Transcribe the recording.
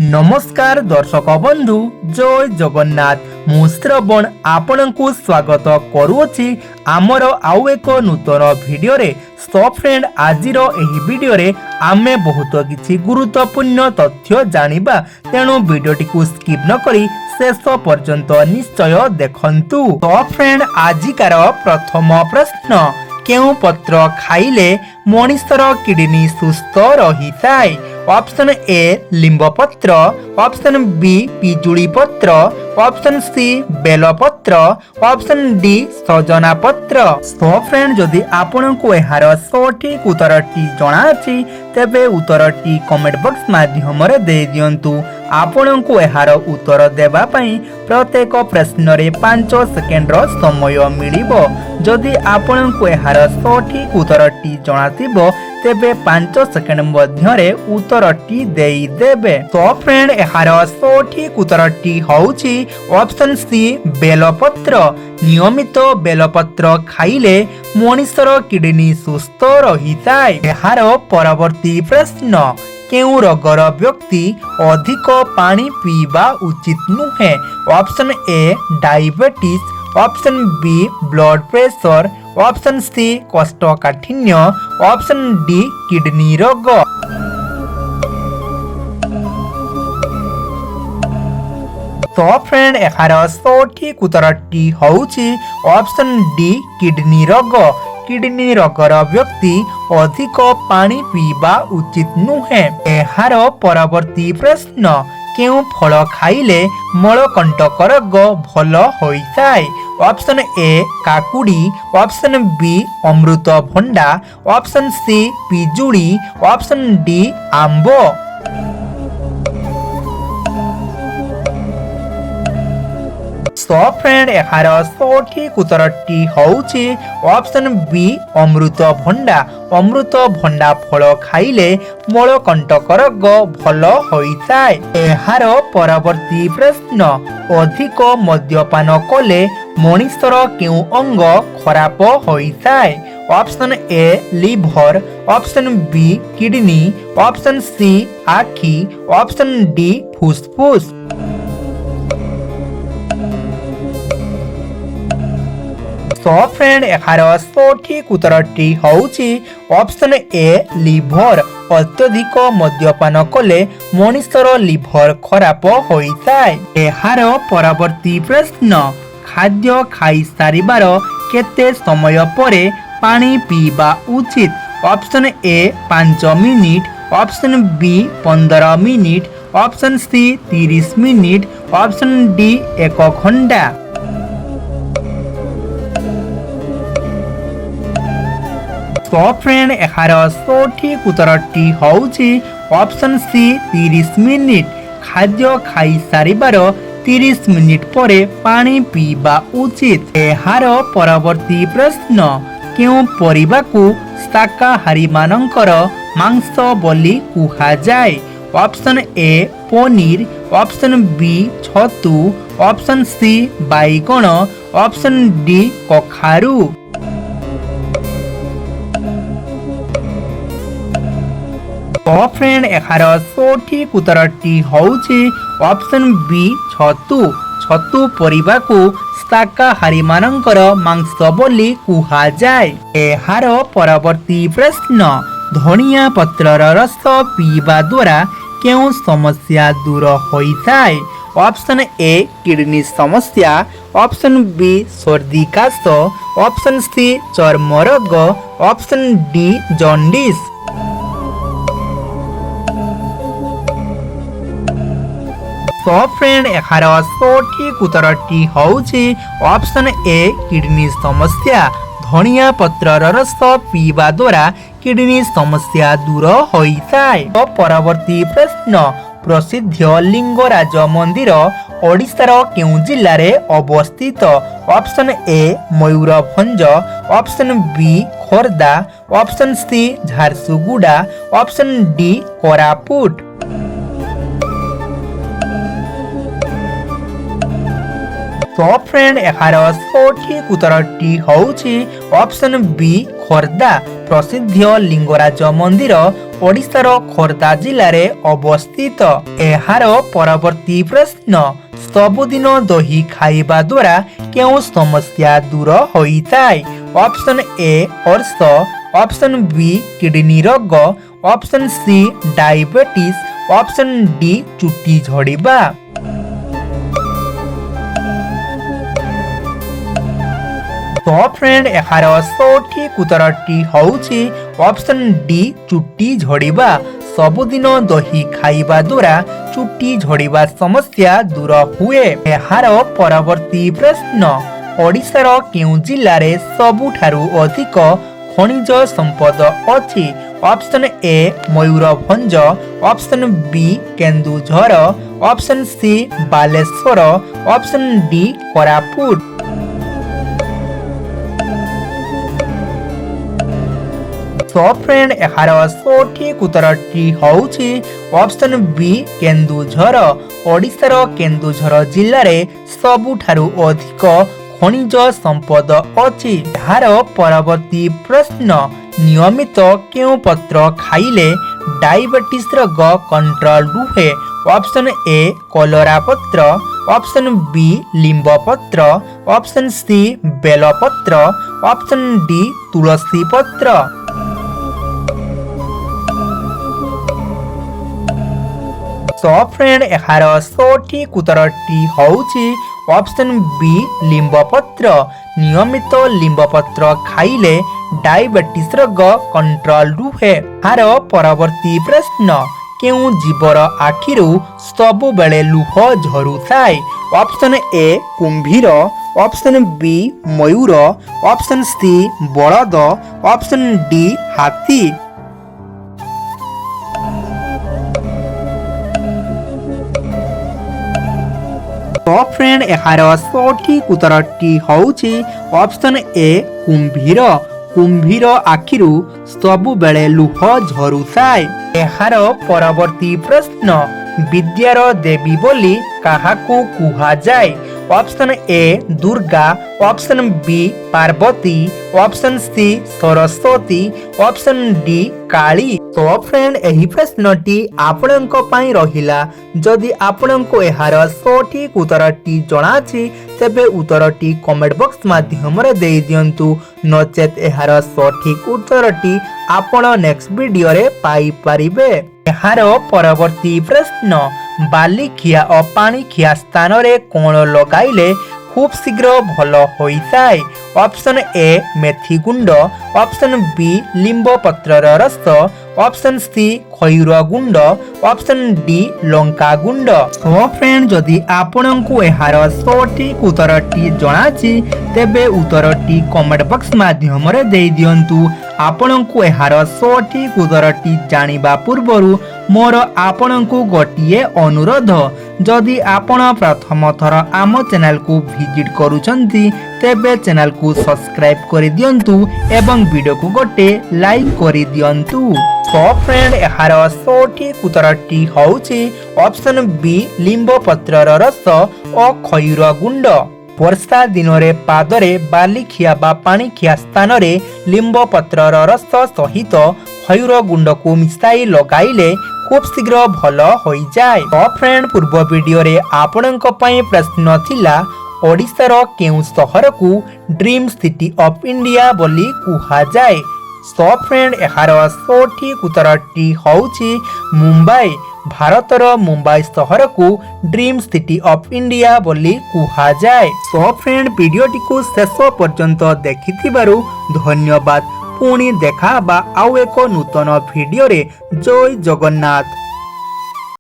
नमस्कार दर्शक बंधु जय जगन्नाथ मु श्रवण आपनकु स्वागत करूछि आमर आउ एक नूतन वीडियो रे। सो फ्रेंड आजिर एही वीडियो रे आमे बहुत किछि गुरुत्वपूर्ण तथ्य जानिबा, तेणु वीडियोटी को स्किप न करी शेष पर्यंत निश्चय देखंतु। तो फ्रेंड आजिकार प्रथम प्रश्न, केउ पत्र खाइले मनुष्यर किडनी सुस्थ रही थाए? ऑप्शन ए लिंब पत्र, ऑप्शन बी पिजुली पत्र, ऑप्शन सी बेल पत्र, ऑप्शन डी सजना पत्र। सो फ्रेंड जदि आपन को एहार सठिक उत्तरटी जଣା अछि तेबे उत्तरटी कमेंट बॉक्स माध्यम रे दे दियंतु। आपन को एहार उत्तर देबा पई प्रत्येक प्रश्न रे 5 सेकेंड रो समय मिलिबो। जदि आपन को एहार सठिक उत्तरटी जଣା थिबो तेबे 5 सेकेंड मध्य रे उत्तरटी देई देबे। तो फ्रेंड एहार सठिक उत्तरटी होउची ऑप्शन सी बेलपत्र। नियमित बेलपत्र खाइले मनुष्यर किडनी सुस्थ रही थाए। एहार परवर्ती प्रश्न, केउ रोगर व्यक्ति अधिक पानी पीवा उचित नुहे? Option A diabetes, option B blood pressure, option C कोष्ठकाठिन्य, ऑप्शन डी किडनी रोग। तो फ्रेंड एहार सठिक उत्तरटी होउची ऑप्शन डी किडनी रोग। किडनी रोगर व्यक्ति अधिक पानी पीवा उचित नुहे। एहार परवर्ती प्रश्न, केउ फल खाइले मलकंटक रोग भल होइथाए? ऑप्शन ए काकुड़ी, ऑप्शन बी अमृतभंडा, ऑप्शन सी पिजुली, ऑप्शन डी आंबो। सो फ्रेंड एहार सठिक उत्तरटी होउची ऑप्शन बी अमृतभंडा। अमृतभंडा फल खाइले मलकंटक रोग भल होइथाए। एहार परवर्ती प्रश्न, अधिक मद्यपान कले मनुष्यर केउ अंग खराब होइथाए? Option A liver, option B kidney, option C आखि, ऑप्शन डी फुसफुस। तो फ्रेंड एहार सठिक उत्तरटी होउची ऑप्शन ए लिवर। अत्यधिक मद्यपान कले मनुष्यर लिवर खराब होइथाए। एहार परवर्ती प्रश्न, खाद्य खाई सारिबार केते समय परे पानी पीवा उचित? Option A 5 minute, option B 15 minute, option C 30 minute, option D 1 घंटा। तो फ्रेंड एहार सठिक उत्तरटी होउची ऑप्शन सी 30 मिनिट। खाद्य खाई सारिबार 30 मिनिट परे पानी पीवा उचित। एहार परवर्ती प्रश्न, केउ परिबा को शाकाहारी मानकर मांस बोली कुहा जाए? Option A paneer, option B छतु, ऑप्शन सी बैगण, ऑप्शन डी कखारू। तो फ्रेंड एहार सठिक उत्तरटी होउची ऑप्शन बी छतु। छतु परिबा को शाकाहारी मानकर मांस बोली कुहा जाए। एहार परवर्ती प्रश्न, धनिया पत्रर रस पीवा द्वारा केउ समस्या दूर होइथाए? ऑप्शन ए किडनी समस्या, ऑप्शन बी सर्दी काश, ऑप्शन सी चर्म रोग, ऑप्शन डी जॉन्डिस। तो फ्रेंड एहार सठिक उत्तरटी होउची ऑप्शन ए किडनी समस्या। धनिया पत्रर रस पीवा द्वारा किडनी समस्या दूर होइथाए। तो परवर्ती प्रश्न, प्रसिद्ध लिंगराज मंदिर ओडिशार केउ जिल्ला रे अवस्थित? Option A Mayurbhanj, option B Khordha, option C Jharsuguda, option D Koraput. तो फ्रेंड एहार सठिक उत्तरटी होउछि ऑप्शन बी खोर्धा। प्रसिद्ध लिंगराज मंदिर ओडिशार खोर्धा जिले में अवस्थित। एहार परवर्ती प्रश्न सबुदिन दही खाइबा द्वारा केउ समस्या दूर होइताय? ऑप्शन ए अर्श, ऑप्शन बी किडनी रोग, option C diabetes, option D चुट्टी झड़िबा। तो फ्रेंड एहार सठिक उत्तरटी होउछि ऑप्शन डी चुट्टी झड़िबा। सबुदिन दही खाइबा द्वारा चुट्टी झड़िबा समस्या दूर हुए। एहार परवर्ती प्रश्न ओडिशार केउ जिल्ला रे सबुठारु अधिक खनिज संपद अछि? Option A Mayurbhanj, option B Keonjhar, option C Baleswar, option D Koraput. तो फ्रेंड एहार सठिक उत्तरटी होउछि ऑप्शन बी केन्दुझर। ओडिशार केन्दुझर जिल्ला रे सबुठारु अधिक खनिज संपद अछि। एहार परवर्ती प्रश्न नियमित केउ पत्र खाइले डायबिटीज रोग कंट्रोल रुहे? ऑप्शन ए कलरा पत्र, ऑप्शन बी लिंब पत्र, ऑप्शन सी बेल पत्र, ऑप्शन डी तुलसी पत्र। तो फ्रेंड एहार सठिक उत्तरटी होउछि ऑप्शन बी लिंब पत्र। नियमित लिंब पत्र खाइले डायबिटीज रोग कंट्रोल रुहे। एहार परवर्ती प्रश्न केउ जीवर आखिरु सबु बेले लुह झरुथाय? ऑप्शन ए कुंभीर, ऑप्शन बी मयूर, ऑप्शन सी बलद, ऑप्शन डी हाथी। तो फ्रेंड एहार सठिक उत्तरटी होउछि ऑप्शन ए कुंभीर। कुंभीर आखिरु सबु बेले लुह झरुथाय। एहार परवर्ती प्रश्न विद्यार देवी बोली काहाकू कुहा जाय? Option A Durga, option B Parvati, option C Saraswati, option D Kali. तो फ्रेंड एही प्रश्नटी आपणक पई रहिला। जदि आपणको एहार सठिक उत्तरटी जणाछि तेबे उत्तरटी कमेंट बॉक्स माध्यम रे देई दियंतु। नचेत एहार सठिक उत्तरटी आपण नेक्स्ट वीडियो रे पाई परिबे। एहार परवर्ती प्रश्न बाली खिया और पानी खिया स्थान रे कोण लगाइले खूब शीघ्र भल होइताय? ऑप्शन ए मेथी गुंड, ऑप्शन बी लिंब पत्रर रस, ऑप्शन सी खैर गुंड, ऑप्शन डी लंका गुंड। तो फ्रेंड जदि आपणको एहार सठिक उत्तरटी जणाछि तेबे उत्तरटी कमेंट बॉक्स माध्यम रे देई दियंतु। आपणको एहार सठिक उत्तरटी जानिबा पूर्वरु मोर आपणको गोटिए अनुरोध, जदि आपण प्रथम थर आम चैनल को विजिट करूछंती तेबे चैनल को सब्सक्राइब कर दियंतु एवं वीडियो को गोटे लाइक कर दियंतु। तो फ्रेंड एहार सठिक उत्तरटी होउछि ऑप्शन बी लिंब पत्रर रस और खैर गुंड। वर्षा दिन रे पादरे बाली खिया बा पानी खिया स्थान रे लिंब पत्रर रस सहित खैर गुंड को मिसाई लगाइले खूब शीघ्र भल हो जाए। तो फ्रेंड पूर्व वीडियो रे आपणक पई प्रश्न थिला ओडिशार केउ शहर को ड्रीम सिटी ऑफ इंडिया बोली कुहा जाए? सो फ्रेंड एहार सठिक उत्तरटी होउछि मुंबई। भारतर मुंबई शहर को ड्रीम सिटी ऑफ इंडिया बोली कुहा जाए। सो फ्रेंड वीडियोटी को शेष पर्यंत देखिथिबारु धन्यवाद। पुणी देखा बा आउ एक नूतन वीडियो रे। जय जगन्नाथ।